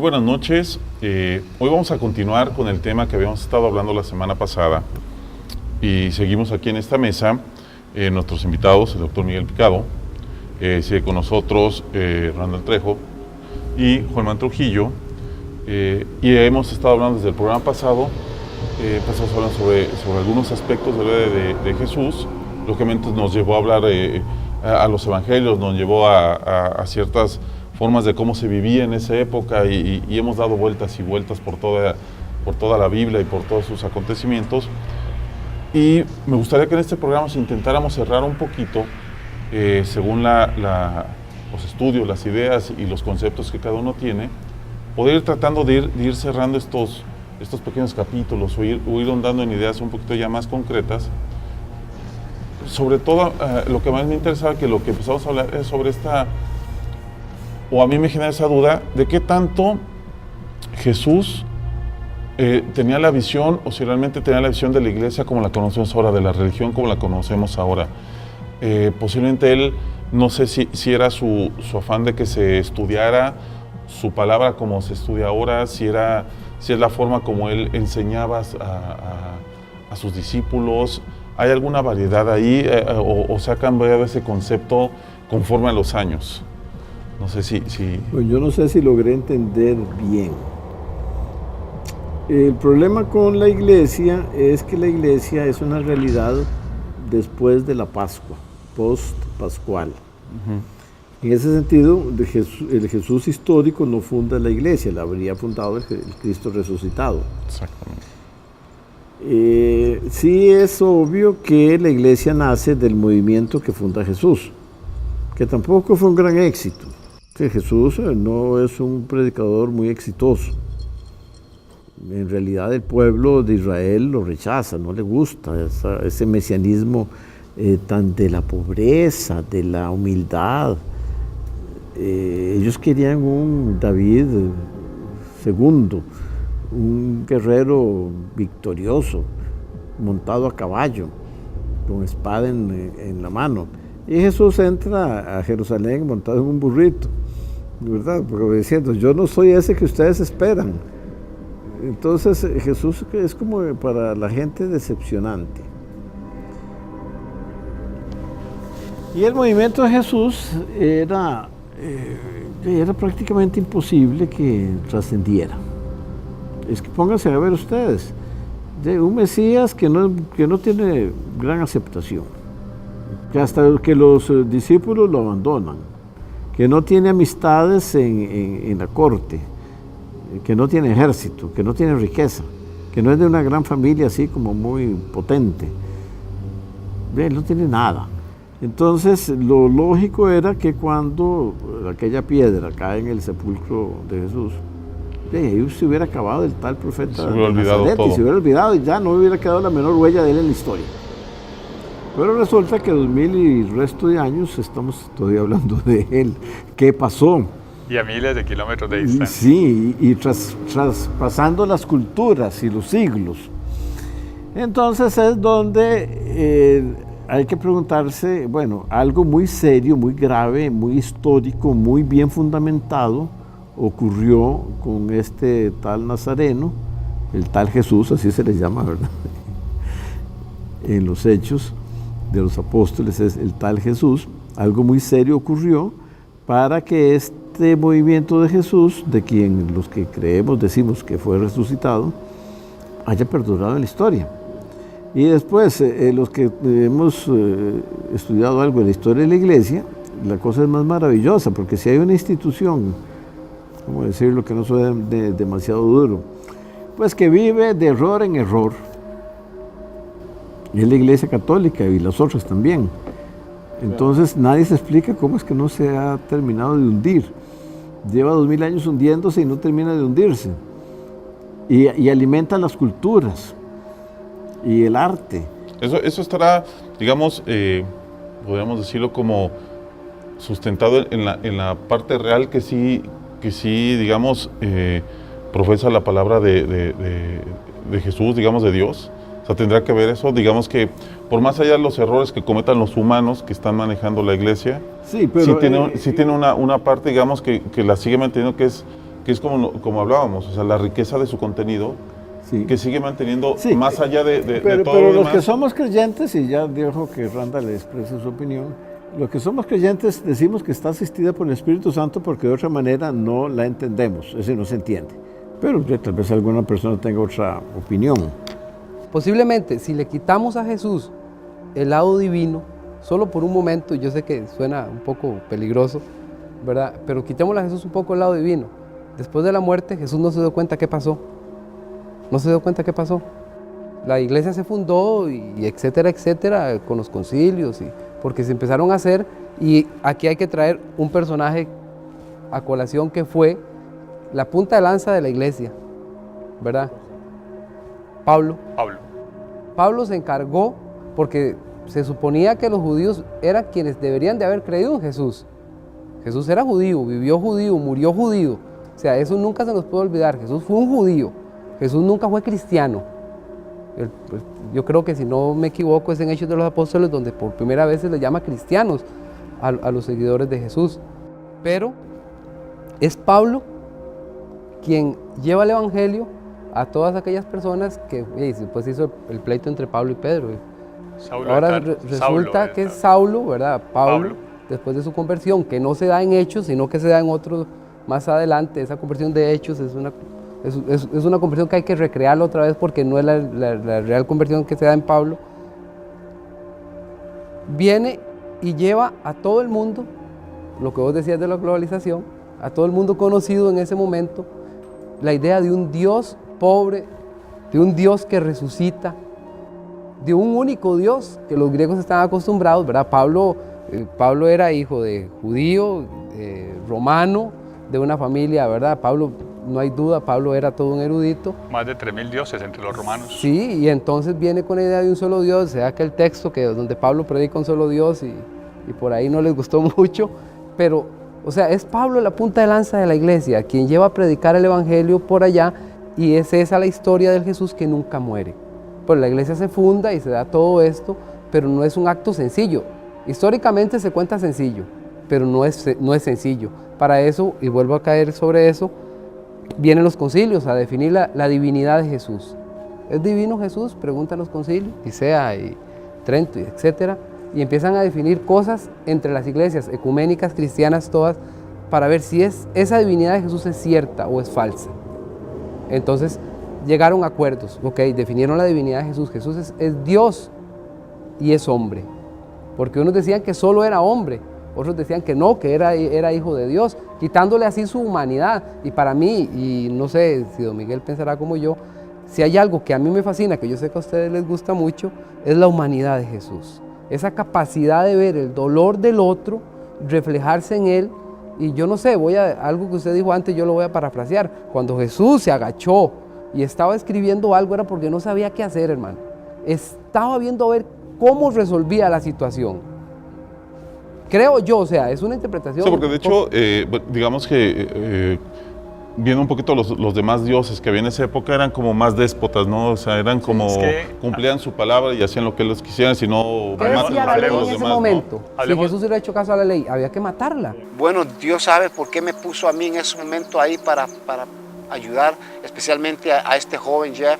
buenas noches. Hoy vamos a continuar con el tema que habíamos estado hablando la semana pasada y seguimos aquí en esta mesa. Nuestros invitados, el doctor Miguel Picado, sigue con nosotros Randall Trejo y Juanman Trujillo, y hemos estado hablando desde el programa pasado, empezamos a hablar sobre algunos aspectos de la vida de Jesús. Lógicamente nos llevó a hablar a los evangelios, nos llevó a ciertas formas de cómo se vivía en esa época y hemos dado vueltas y vueltas por toda la Biblia y por todos sus acontecimientos. Y me gustaría que en este programa si intentáramos cerrar un poquito, según los estudios, las ideas y los conceptos que cada uno tiene, poder ir tratando de ir cerrando estos pequeños capítulos o ir ahondando en ideas un poquito ya más concretas. Sobre todo, lo que más me interesaba, que lo que empezamos a hablar es sobre o a mí me genera esa duda, de qué tanto Jesús tenía la visión, o si realmente tenía la visión de la iglesia como la conocemos ahora, de la religión como la conocemos ahora. Posiblemente él, no sé si era su afán de que se estudiara su palabra como se estudia ahora, si es la forma como él enseñaba a sus discípulos. ¿Hay alguna variedad ahí o se ha cambiado ese concepto conforme a los años? No sé si... Pues yo no sé si logré entender bien. El problema con la iglesia es que la iglesia es una realidad después de la Pascua, post-pascual. En ese sentido, el Jesús histórico no funda la iglesia, la habría fundado el Cristo resucitado. Exactamente. Sí es obvio que la iglesia nace del movimiento que funda Jesús, que tampoco fue un gran éxito. Que Jesús no es un predicador muy exitoso. En realidad el pueblo de Israel lo rechaza, no le gusta ese mesianismo tan de la pobreza, de la humildad. Ellos querían un David II, un guerrero victorioso, montado a caballo, con espada en la mano. Y Jesús entra a Jerusalén montado en un burrito, ¿verdad? Porque diciendo, yo no soy ese que ustedes esperan. Entonces Jesús es como para la gente decepcionante. Y el movimiento de Jesús era prácticamente imposible que trascendiera. Es que pónganse a ver ustedes, de un Mesías que no tiene gran aceptación, que hasta que los discípulos lo abandonan, que no tiene amistades en la corte, que no tiene ejército, que no tiene riqueza, que no es de una gran familia así como muy potente. Él no tiene nada. Entonces lo lógico era que cuando aquella piedra cae en el sepulcro de Jesús, ahí se hubiera acabado el tal profeta. Se hubiera olvidado todo. Y se hubiera olvidado y ya no hubiera quedado la menor huella de él en la historia. Pero resulta que 2000 y resto de años estamos todavía hablando de él. ¿Qué pasó? Y a miles de kilómetros de distancia. Sí, y traspasando las culturas y los siglos. Entonces es donde hay que preguntarse, bueno, algo muy serio, muy grave, muy histórico, muy bien fundamentado, ocurrió con este tal Nazareno, el tal Jesús, así se le llama, ¿verdad? En los Hechos de los Apóstoles es el tal Jesús. Algo muy serio ocurrió para que este movimiento de Jesús, de quien los que creemos decimos que fue resucitado, haya perdurado en la historia. Y después, los que hemos estudiado algo de la historia de la iglesia, la cosa es más maravillosa, porque si hay una institución, como decirlo que no suene demasiado duro, pues que vive de error en error, y es la Iglesia Católica y las otras también. Entonces nadie se explica cómo es que no se ha terminado de hundir. Lleva 2000 años hundiéndose y no termina de hundirse. Y alimenta las culturas y el arte. Eso estará, digamos, podríamos decirlo como sustentado en la parte real que sí, digamos, profesa la palabra de Jesús, digamos, de Dios. O sea, tendrá que ver eso, digamos que por más allá de los errores que cometan los humanos que están manejando la iglesia, sí, pero sí tiene una parte, digamos, que la sigue manteniendo, que es que es como hablábamos, o sea, la riqueza de su contenido, Sí. que sigue manteniendo Sí, más allá de pero, todo pero lo los demás. que somos creyentes, y ya dejo que Randall exprese su opinión, los que somos creyentes decimos que está asistida por el Espíritu Santo porque de otra manera no la entendemos, es decir, no se entiende. Pero tal vez alguna persona tenga otra opinión. Posiblemente, si le quitamos a Jesús el lado divino, solo por un momento, yo sé que suena un poco peligroso, ¿verdad? Pero quitémosle a Jesús un poco el lado divino. Después de la muerte, Jesús no se dio cuenta qué pasó. No se dio cuenta qué pasó. La iglesia se fundó y etcétera, etcétera, con los concilios, porque se empezaron a hacer, y aquí hay que traer un personaje a colación que fue la punta de lanza de la iglesia, ¿verdad? Pablo. Pablo se encargó, porque se suponía que los judíos eran quienes deberían de haber creído en Jesús. Jesús era judío, vivió judío, murió judío. O sea, eso nunca se nos puede olvidar. Jesús fue un judío. Jesús nunca fue cristiano. Yo creo que, si no me equivoco, es en Hechos de los Apóstoles donde por primera vez se les llama cristianos a los seguidores de Jesús. Pero es Pablo quien lleva el evangelio a todas aquellas personas que después hizo el pleito entre Pablo y Pedro. Ahora resulta que es Saulo, ¿verdad? Pablo, después de su conversión, que no se da en Hechos, sino que se da en otros más adelante. Esa conversión de Hechos es una conversión que hay que recrearla otra vez, porque no es la real conversión que se da en Pablo. Viene y lleva a todo el mundo, lo que vos decías de la globalización, a todo el mundo conocido en ese momento, la idea de un Dios pobre, de un Dios que resucita, de un único Dios que los griegos estaban acostumbrados, ¿verdad? Pablo era hijo de judío, romano, de una familia, ¿verdad? Pablo, no hay duda, Pablo era todo un erudito. Más de 3.000 dioses entre los romanos. Sí, y entonces viene con la idea de un solo Dios, sea aquel texto donde Pablo predica un solo Dios y por ahí no les gustó mucho, pero, o sea, es Pablo la punta de lanza de la iglesia, quien lleva a predicar el evangelio por allá, y es esa la historia del Jesús que nunca muere. Pues la iglesia se funda y se da todo esto, pero no es un acto sencillo. Históricamente se cuenta sencillo, pero no es sencillo. Para eso, y vuelvo a caer sobre eso, vienen los concilios a definir la divinidad de Jesús. ¿Es divino Jesús? Preguntan los concilios, Nicea y Trento, etcétera, y empiezan a definir cosas entre las iglesias ecuménicas, cristianas todas, para ver si esa divinidad de Jesús es cierta o es falsa. Entonces llegaron a acuerdos, definieron la divinidad de Jesús. Jesús es Dios y es hombre, porque unos decían que solo era hombre, otros decían que no, que era hijo de Dios, quitándole así su humanidad. Y para mí, y no sé si don Miguel pensará como yo, si hay algo que a mí me fascina, que yo sé que a ustedes les gusta mucho, es la humanidad de Jesús. Esa capacidad de ver el dolor del otro, reflejarse en él. Y yo no sé, algo que usted dijo antes, yo lo voy a parafrasear. Cuando Jesús se agachó y estaba escribiendo algo, era porque no sabía qué hacer, hermano. Estaba viendo a ver cómo resolvía la situación. Creo yo, o sea, es una interpretación. Sí, porque de hecho, digamos que viendo un poquito los demás dioses que había en esa época, eran como más déspotas, ¿no? O sea, eran como, cumplían su palabra y hacían lo que ellos quisieran, si no, ¿qué decía la ley en ese momento? ¿no? Si Jesús hubiera hecho caso a la ley, había que matarla. Bueno, Dios sabe por qué me puso a mí en ese momento ahí para ayudar, especialmente a este joven Jeff,